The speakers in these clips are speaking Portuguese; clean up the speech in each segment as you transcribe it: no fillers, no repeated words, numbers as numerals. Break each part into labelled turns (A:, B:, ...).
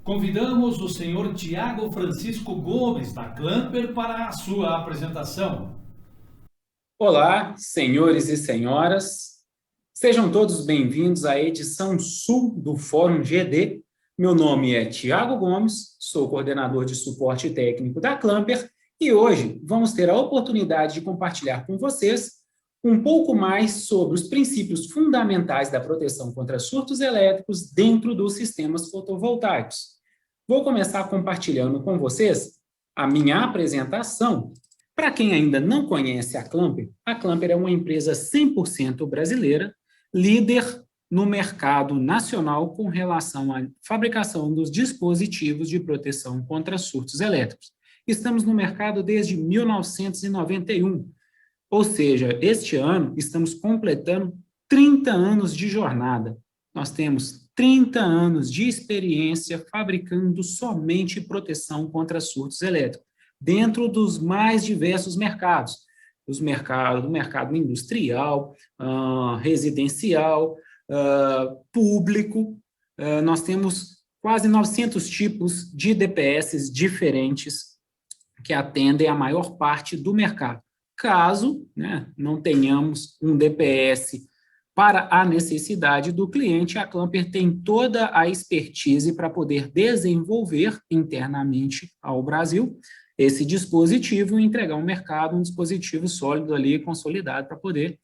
A: Convidamos o senhor Tiago Francisco Gomes, da Clamper, para a sua apresentação.
B: Olá, senhores e senhoras, sejam todos bem-vindos à edição Sul do Fórum GD. Meu nome é Tiago Gomes, sou coordenador de suporte técnico da Clamper e hoje vamos ter a oportunidade de compartilhar com vocês um pouco mais sobre os princípios fundamentais da proteção contra surtos elétricos dentro dos sistemas fotovoltaicos. Vou começar compartilhando com vocês a minha apresentação. Para quem ainda não conhece a Clamper é uma empresa 100% brasileira, líder no mercado nacional com relação à fabricação dos dispositivos de proteção contra surtos elétricos. Estamos no mercado desde 1991, ou seja, este ano estamos completando 30 anos de jornada. Nós temos 30 anos de experiência fabricando somente proteção contra surtos elétricos, dentro dos mais diversos mercados, do mercado industrial, residencial, público. Nós temos quase 900 tipos de DPS diferentes que atendem a maior parte do mercado. Caso, não tenhamos um DPS para a necessidade do cliente, a Clamper tem toda a expertise para poder desenvolver internamente ao Brasil esse dispositivo e entregar ao mercado um dispositivo sólido ali, consolidado, para poder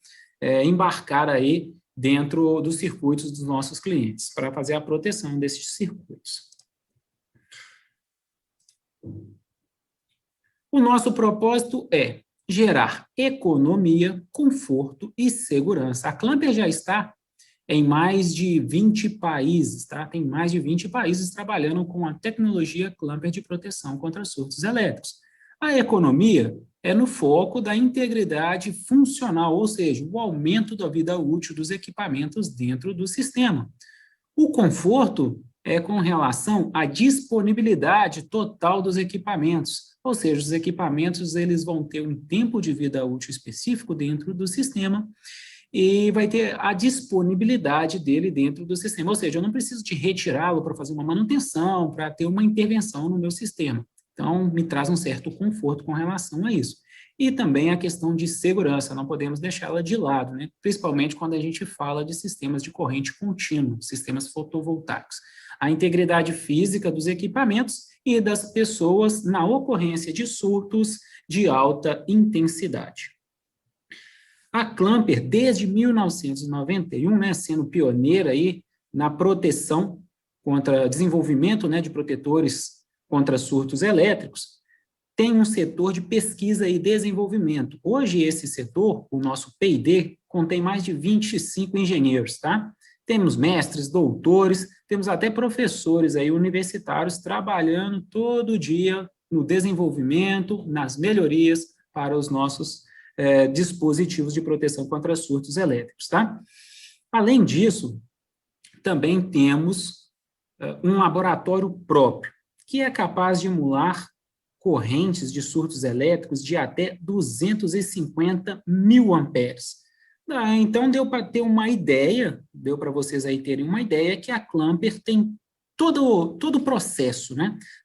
B: embarcar aí dentro dos circuitos dos nossos clientes, para fazer a proteção desses circuitos. O nosso propósito é gerar economia, conforto e segurança. A Clamper já está em mais de 20 países, tá? Tem mais de 20 países trabalhando com a tecnologia Clamper de proteção contra surtos elétricos. A economia é no foco da integridade funcional, ou seja, o aumento da vida útil dos equipamentos dentro do sistema. O conforto é com relação à disponibilidade total dos equipamentos, ou seja, os equipamentos eles vão ter um tempo de vida útil específico dentro do sistema e vai ter a disponibilidade dele dentro do sistema, ou seja, eu não preciso de retirá-lo para fazer uma manutenção, para ter uma intervenção no meu sistema. Então, me traz um certo conforto com relação a isso. E também a questão de segurança, não podemos deixá-la de lado, principalmente quando a gente fala de sistemas de corrente contínua, sistemas fotovoltaicos. A integridade física dos equipamentos e das pessoas na ocorrência de surtos de alta intensidade. A Clamper, desde 1991, sendo pioneira aí na proteção contra desenvolvimento de protetores contra surtos elétricos, tem um setor de pesquisa e desenvolvimento. Hoje, esse setor, o nosso P&D, contém mais de 25 engenheiros, tá? Temos mestres, doutores, temos até professores aí universitários trabalhando todo dia no desenvolvimento, nas melhorias para os nossos dispositivos de proteção contra surtos elétricos, tá? Além disso, também temos um laboratório próprio, que é capaz de emular correntes de surtos elétricos de até 250 mil amperes. Então, deu para ter uma ideia, deu para vocês aí terem uma ideia que a Clamper tem todo o processo,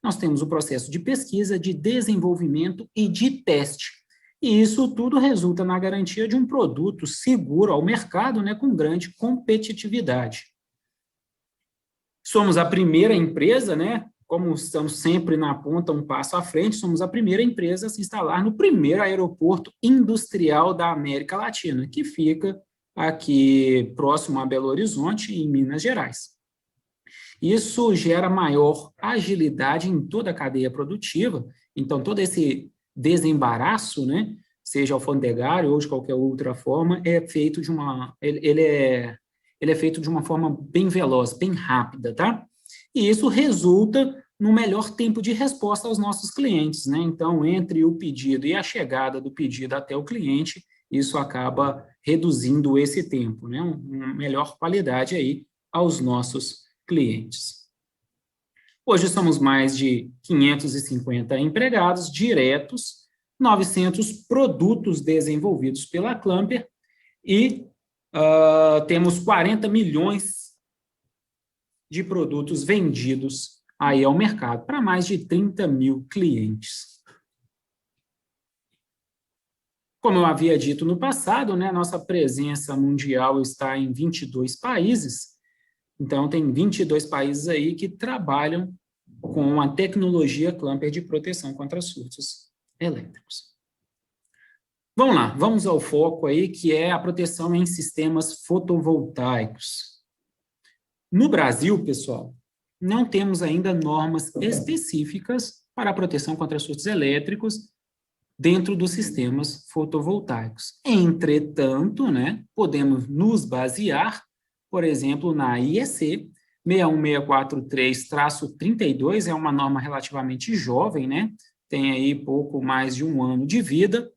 B: Nós temos o processo de pesquisa, de desenvolvimento e de teste. E isso tudo resulta na garantia de um produto seguro ao mercado, com grande competitividade. Somos a primeira empresa, como estamos sempre na ponta, um passo à frente, somos a primeira empresa a se instalar no primeiro aeroporto industrial da América Latina, que fica aqui próximo a Belo Horizonte, em Minas Gerais. Isso gera maior agilidade em toda a cadeia produtiva, então todo esse desembaraço, seja alfandegário ou de qualquer outra forma, é feito de uma forma bem veloz, bem rápida, tá? E isso resulta no melhor tempo de resposta aos nossos clientes, Então, entre o pedido e a chegada do pedido até o cliente, isso acaba reduzindo esse tempo, Uma melhor qualidade aí aos nossos clientes. Hoje somos mais de 550 empregados diretos, 900 produtos desenvolvidos pela Clamper e temos 40 milhões de produtos vendidos aí ao mercado, para mais de 30 mil clientes. Como eu havia dito no passado, né, nossa presença mundial está em 22 países, então tem 22 países aí que trabalham com a tecnologia Clamper de proteção contra surtos elétricos. Vamos lá, vamos ao foco aí, que é a proteção em sistemas fotovoltaicos. No Brasil, pessoal, não temos ainda normas específicas para a proteção contra surtos elétricos dentro dos sistemas fotovoltaicos. Entretanto, né, podemos nos basear, por exemplo, na IEC 61643-32, é uma norma relativamente jovem, né, tem aí pouco mais de um ano de vida,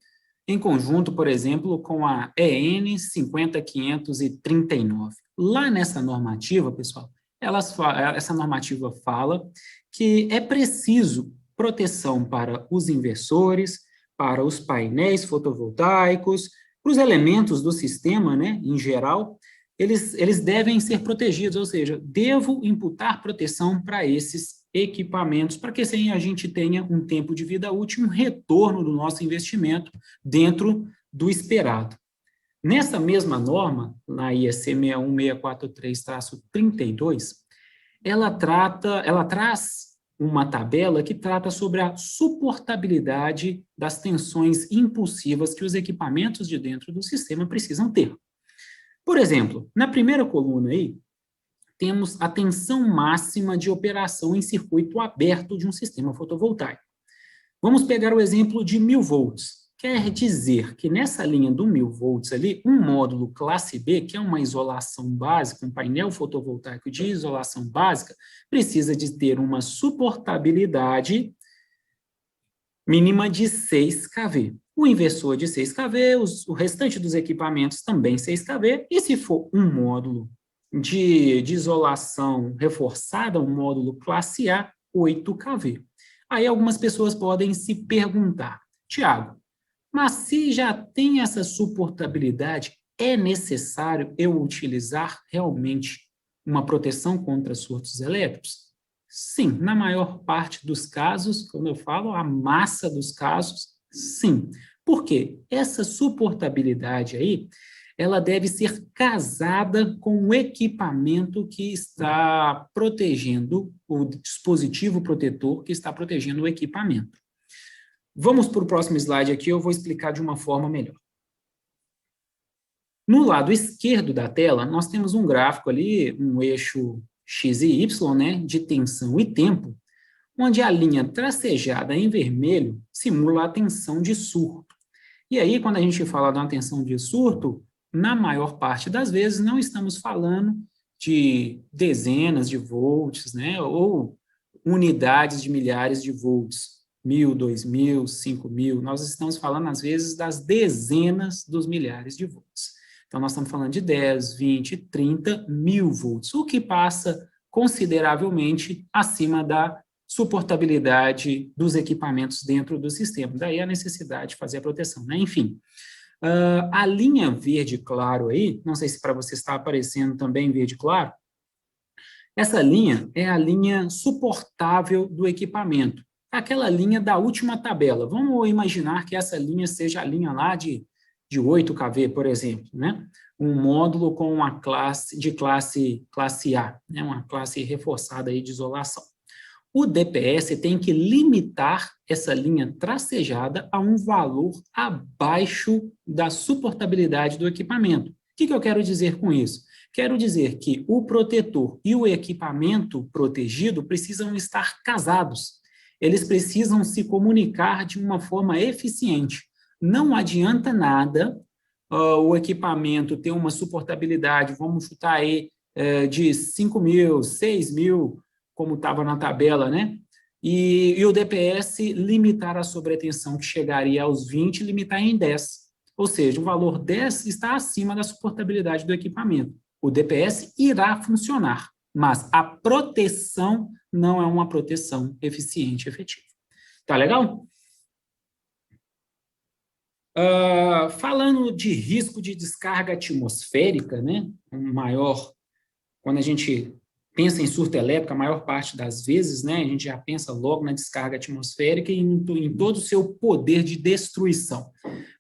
B: em conjunto, por exemplo, com a EN 50539. Lá nessa normativa, pessoal, essa normativa fala que é preciso proteção para os inversores, para os painéis fotovoltaicos, para os elementos do sistema, né, em geral, eles devem ser protegidos, ou seja, devo imputar proteção para esses equipamentos, para que assim a gente tenha um tempo de vida útil, um retorno do nosso investimento dentro do esperado. Nessa mesma norma, na IEC 61643-32, ela traz uma tabela que trata sobre a suportabilidade das tensões impulsivas que os equipamentos de dentro do sistema precisam ter. Por exemplo, na primeira coluna aí, temos a tensão máxima de operação em circuito aberto de um sistema fotovoltaico. Vamos pegar o exemplo de 1000 volts. Quer dizer que nessa linha do 1000 volts ali, um módulo classe B, que é uma isolação básica, um painel fotovoltaico de isolação básica, precisa de ter uma suportabilidade mínima de 6 kV. O inversor de 6 kV, o restante dos equipamentos também 6 kV, e se for um módulo de isolação reforçada, um módulo classe A, 8 kV. Aí algumas pessoas podem se perguntar, Tiago, mas se já tem essa suportabilidade, é necessário eu utilizar realmente uma proteção contra surtos elétricos? Sim, na maior parte dos casos, quando eu falo a massa dos casos, sim. Por quê? Essa suportabilidade aí, ela deve ser casada com o equipamento que está protegendo, o dispositivo protetor que está protegendo o equipamento. Vamos para o próximo slide aqui, eu vou explicar de uma forma melhor. No lado esquerdo da tela, nós temos um gráfico ali, um eixo X e Y, né, de tensão e tempo, onde a linha tracejada em vermelho simula a tensão de surto. E aí, quando a gente fala de uma tensão de surto, na maior parte das vezes não estamos falando de dezenas de volts, né, ou unidades de milhares de volts. 1000, 2000, 5000, nós estamos falando, às vezes, das dezenas dos milhares de volts. Então, nós estamos falando de 10, 20, 30 mil volts, o que passa consideravelmente acima da suportabilidade dos equipamentos dentro do sistema. Daí a necessidade de fazer a proteção, né? Enfim, a linha verde claro aí, não sei se para você está aparecendo também verde claro, essa linha é a linha suportável do equipamento. Aquela linha da última tabela. Vamos imaginar que essa linha seja a linha lá de 8 kV, por exemplo, né? Um módulo com uma classe A, né? Uma classe reforçada aí de isolação. O DPS tem que limitar essa linha tracejada a um valor abaixo da suportabilidade do equipamento. O que eu quero dizer com isso? Quero dizer que o protetor e o equipamento protegido precisam estar casados. Eles precisam se comunicar de uma forma eficiente. Não adianta nada o equipamento ter uma suportabilidade, vamos chutar aí, de 5.000, 6.000, como estava na tabela, né? E o DPS limitar a sobretensão, que chegaria aos 20, limitar em 10. Ou seja, o valor 10 está acima da suportabilidade do equipamento. O DPS irá funcionar, mas a proteção não é uma proteção eficiente e efetiva. Tá legal? Falando de risco de descarga atmosférica, né? Um maior, quando a gente pensa em surto elétrico, a maior parte das vezes, né, a gente já pensa logo na descarga atmosférica e em todo o seu poder de destruição.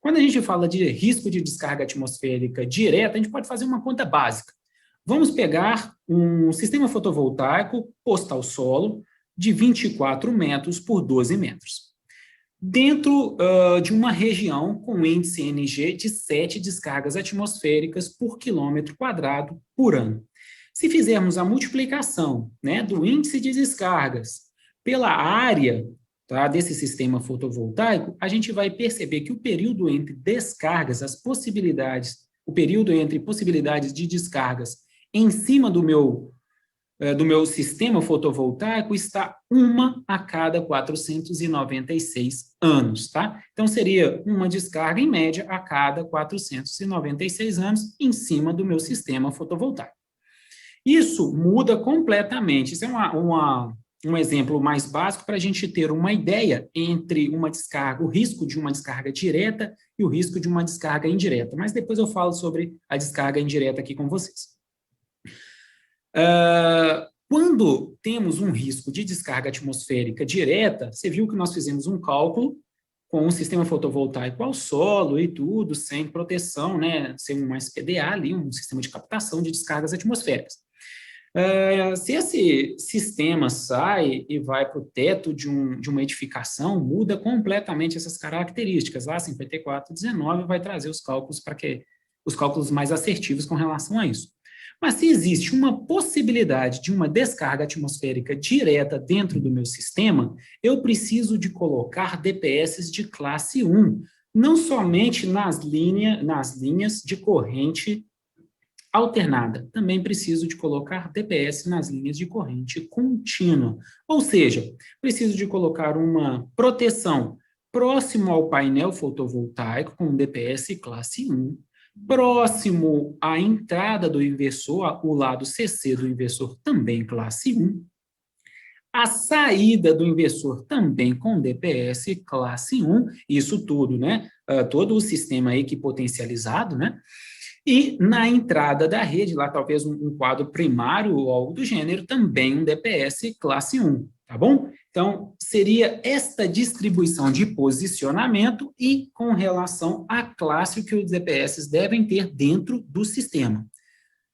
B: Quando a gente fala de risco de descarga atmosférica direta, a gente pode fazer uma conta básica. Vamos pegar um sistema fotovoltaico posto ao solo de 24 metros por 12 metros. Dentro de uma região com índice NG de 7 descargas atmosféricas por quilômetro quadrado por ano. Se fizermos a multiplicação, né, do índice de descargas pela área, tá, desse sistema fotovoltaico, a gente vai perceber que o período entre descargas, o período entre possibilidades de descargas em cima do meu sistema fotovoltaico está 1 a cada 496 anos, tá? Então, seria uma descarga, em média, a cada 496 anos em cima do meu sistema fotovoltaico. Isso muda completamente. Isso é um exemplo mais básico para a gente ter uma ideia entre uma descarga, o risco de uma descarga direta e o risco de uma descarga indireta. Mas depois eu falo sobre a descarga indireta aqui com vocês. Quando temos um risco de descarga atmosférica direta, você viu que nós fizemos um cálculo com um sistema fotovoltaico ao solo e tudo, sem proteção, né, sem um SPDA ali, um sistema de captação de descargas atmosféricas. Se esse sistema sai e vai para o teto de uma edificação, muda completamente essas características. Lá, 5419 vai trazer os cálculos mais assertivos com relação a isso. Mas se existe uma possibilidade de uma descarga atmosférica direta dentro do meu sistema, eu preciso de colocar DPS de classe 1, não somente nas linhas de corrente alternada, também preciso de colocar DPS nas linhas de corrente contínua. Ou seja, preciso de colocar uma proteção próximo ao painel fotovoltaico com DPS classe 1, próximo à entrada do inversor, o lado CC do inversor também classe 1, a saída do inversor também com DPS classe 1, isso tudo, né? Todo o sistema equipotencializado, né? E na entrada da rede, lá talvez um quadro primário ou algo do gênero, também um DPS classe 1, tá bom? Então, seria esta distribuição de posicionamento e com relação à classe que os DPS devem ter dentro do sistema.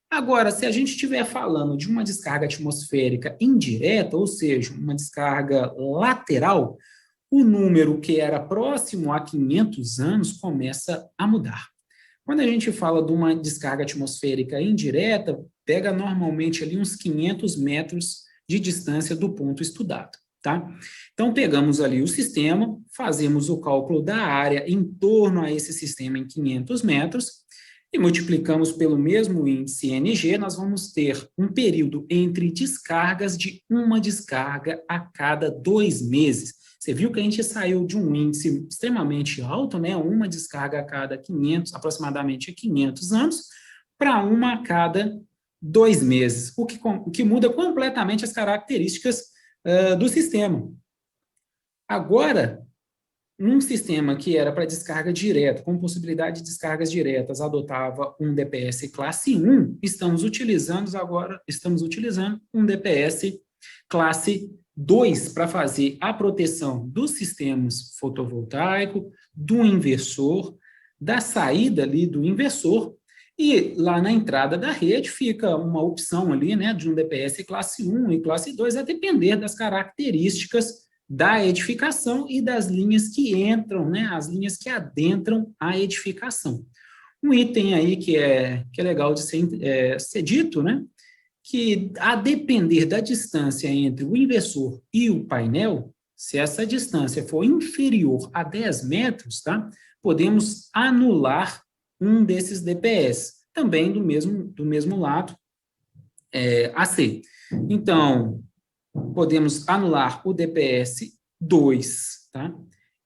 B: Agora, se a gente estiver falando de uma descarga atmosférica indireta, ou seja, uma descarga lateral, o número que era próximo a 500 anos começa a mudar. Quando a gente fala de uma descarga atmosférica indireta, pega normalmente ali uns 500 metros de distância do ponto estudado, tá? Então, pegamos ali o sistema, fazemos o cálculo da área em torno a esse sistema em 500 metros e multiplicamos pelo mesmo índice NG, nós vamos ter um período entre descargas de uma descarga a cada 2 meses. Você viu que a gente saiu de um índice extremamente alto, né, uma descarga a cada 500, aproximadamente 500 anos, para uma a cada 2 meses, o que muda completamente as características do sistema. Agora, num sistema que era para descarga direta, com possibilidade de descargas diretas, adotava um DPS classe 1, estamos utilizando um DPS classe 2 para fazer a proteção dos sistemas fotovoltaico, do inversor, da saída ali do inversor, e lá na entrada da rede fica uma opção ali, né, de um DPS classe 1 e classe 2, a depender das características da edificação e das linhas que entram, né, as linhas que adentram a edificação. Um item aí que é legal de ser dito, né, que a depender da distância entre o inversor e o painel, se essa distância for inferior a 10 metros, tá, podemos anular um desses DPS, também do mesmo lado AC. Então, podemos anular o DPS 2, tá?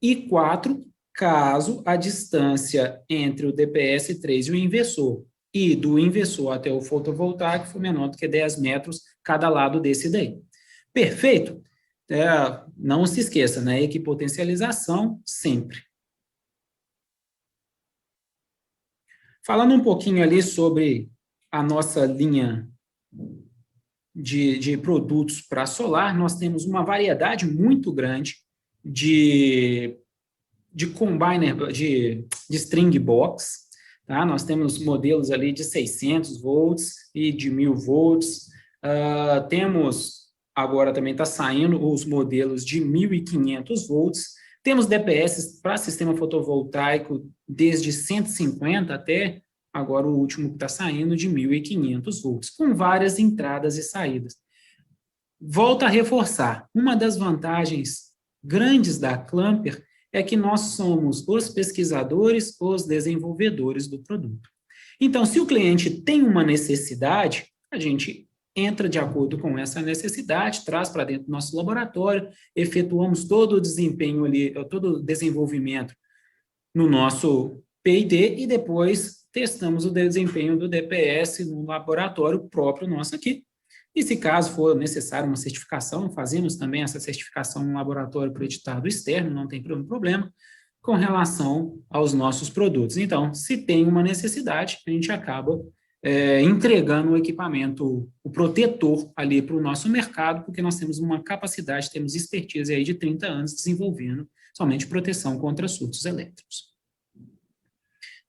B: E 4, caso a distância entre o DPS 3 e o inversor, e do inversor até o fotovoltaico for menor do que 10 metros cada lado desse daí. Perfeito? Não se esqueça, né? Equipotencialização sempre. Falando um pouquinho ali sobre a nossa linha de produtos para solar, nós temos uma variedade muito grande de combiner, de string box, tá? Nós temos modelos ali de 600 volts e de 1000 volts. Temos, agora também está saindo os modelos de 1500 volts. Temos DPS para sistema fotovoltaico desde 150 até agora o último que está saindo de 1500 volts, com várias entradas e saídas. Volto a reforçar, uma das vantagens grandes da Clamper é que nós somos os pesquisadores, os desenvolvedores do produto. Então, se o cliente tem uma necessidade, a gente entra de acordo com essa necessidade, traz para dentro do nosso laboratório, efetuamos todo o desempenho ali, todo o desenvolvimento no nosso P&D e depois testamos o desempenho do DPS no laboratório próprio nosso aqui. E se caso for necessário uma certificação, fazemos também essa certificação no laboratório acreditado externo, não tem problema, com relação aos nossos produtos. Então, se tem uma necessidade, a gente acaba entregando o equipamento, o protetor ali para o nosso mercado, porque nós temos uma capacidade, temos expertise aí de 30 anos desenvolvendo somente proteção contra surtos elétricos.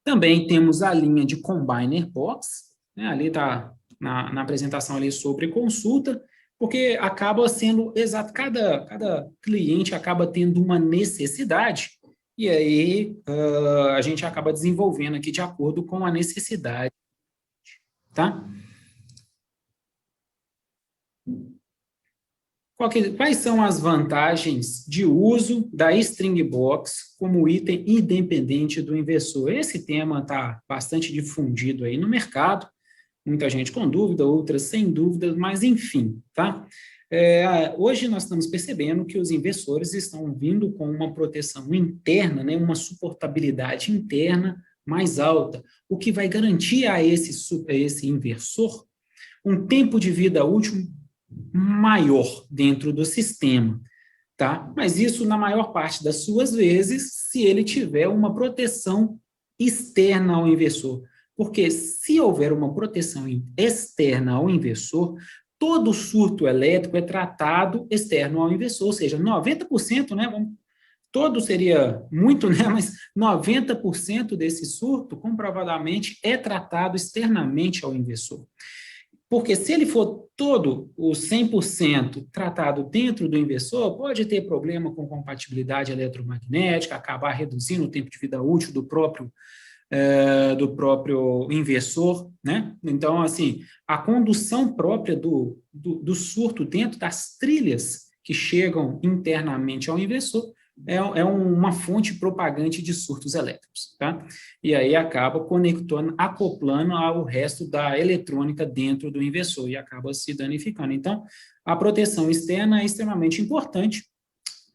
B: Também temos a linha de Combiner Box, né? Ali está na apresentação ali sobre consulta, porque acaba sendo exato, cada cliente acaba tendo uma necessidade, e aí a gente acaba desenvolvendo aqui de acordo com a necessidade, tá? Quais são as vantagens de uso da String Box como item independente do inversor? Esse tema está bastante difundido aí no mercado, muita gente com dúvida, outras sem dúvidas, mas enfim, tá? Hoje nós estamos percebendo que os inversores estão vindo com uma proteção interna, né, uma suportabilidade interna mais alta, o que vai garantir a esse inversor um tempo de vida útil maior dentro do sistema, tá? Mas isso, na maior parte das suas vezes, se ele tiver uma proteção externa ao inversor. Porque se houver uma proteção externa ao inversor, todo surto elétrico é tratado externo ao inversor, ou seja, 90%, né? Todo seria muito, né? Mas 90% desse surto, comprovadamente, é tratado externamente ao inversor. Porque se ele for todo o 100% tratado dentro do inversor, pode ter problema com compatibilidade eletromagnética, acabar reduzindo o tempo de vida útil do próprio inversor, né? Então, assim, a condução própria do surto dentro das trilhas que chegam internamente ao inversor é uma fonte propagante de surtos elétricos, tá? E aí acaba acoplando ao resto da eletrônica dentro do inversor e acaba se danificando. Então, a proteção externa é extremamente importante,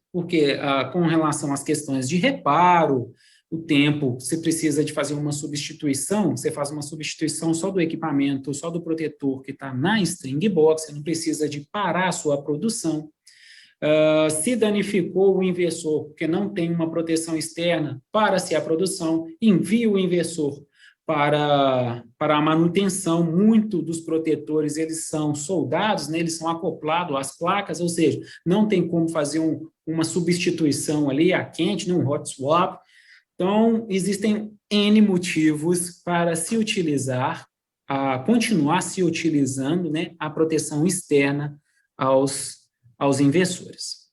B: porque com relação às questões de reparo, o tempo, você precisa de fazer uma substituição, você faz uma substituição só do equipamento, só do protetor que está na string box, você não precisa de parar a sua produção. Se danificou o inversor, porque não tem uma proteção externa, para-se a produção, envia o inversor para a manutenção. Muito dos protetores, eles são soldados, né, eles são acoplados às placas, ou seja, não tem como fazer uma substituição ali a quente, né, um hot swap. Então, existem N motivos para se utilizar, continuar se utilizando, né, a proteção externa aos inversores.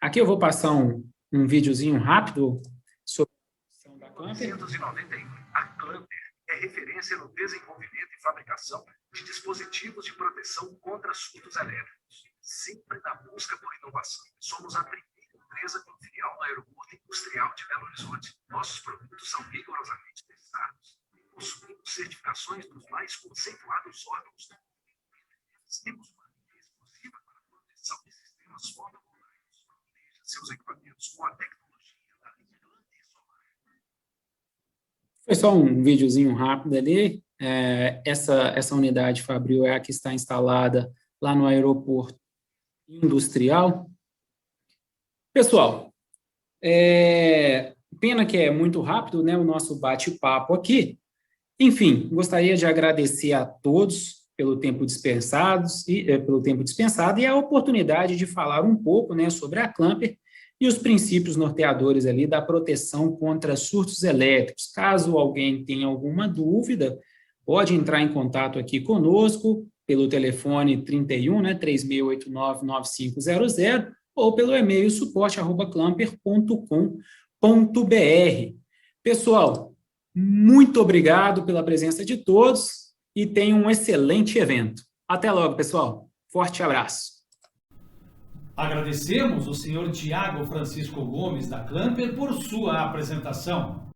B: Aqui eu vou passar um videozinho rápido sobre a produção da Clamper.
C: Em 1991, a Clamper é referência no desenvolvimento e fabricação de dispositivos de proteção contra surtos elétricos, sempre na busca por inovação. Somos a primeira empresa com filial no Aeroporto Industrial de Belo Horizonte. Nossos produtos são rigorosamente testados e possuem certificações dos mais conceituados órgãos do mundo. Temos uma linha exclusiva para a proteção de sistemas fotovoltaicos. Proteja seus equipamentos com a tecnologia da linha Clamper Solar.
B: Foi só um videozinho rápido ali. Essa unidade Fabril é a que está instalada lá no Aeroporto Industrial. Pessoal, pena que é muito rápido, né, o nosso bate-papo aqui. Enfim, gostaria de agradecer a todos pelo tempo dispensado e a oportunidade de falar um pouco, né, sobre a Clamper e os princípios norteadores ali da proteção contra surtos elétricos. Caso alguém tenha alguma dúvida, pode entrar em contato aqui conosco pelo telefone 31, né, 3689-9500, ou pelo e-mail suporte@clamper.com.br. Pessoal, muito obrigado pela presença de todos e tenham um excelente evento. Até logo, pessoal. Forte abraço.
A: Agradecemos o senhor Tiago Francisco Gomes, da Clamper, por sua apresentação.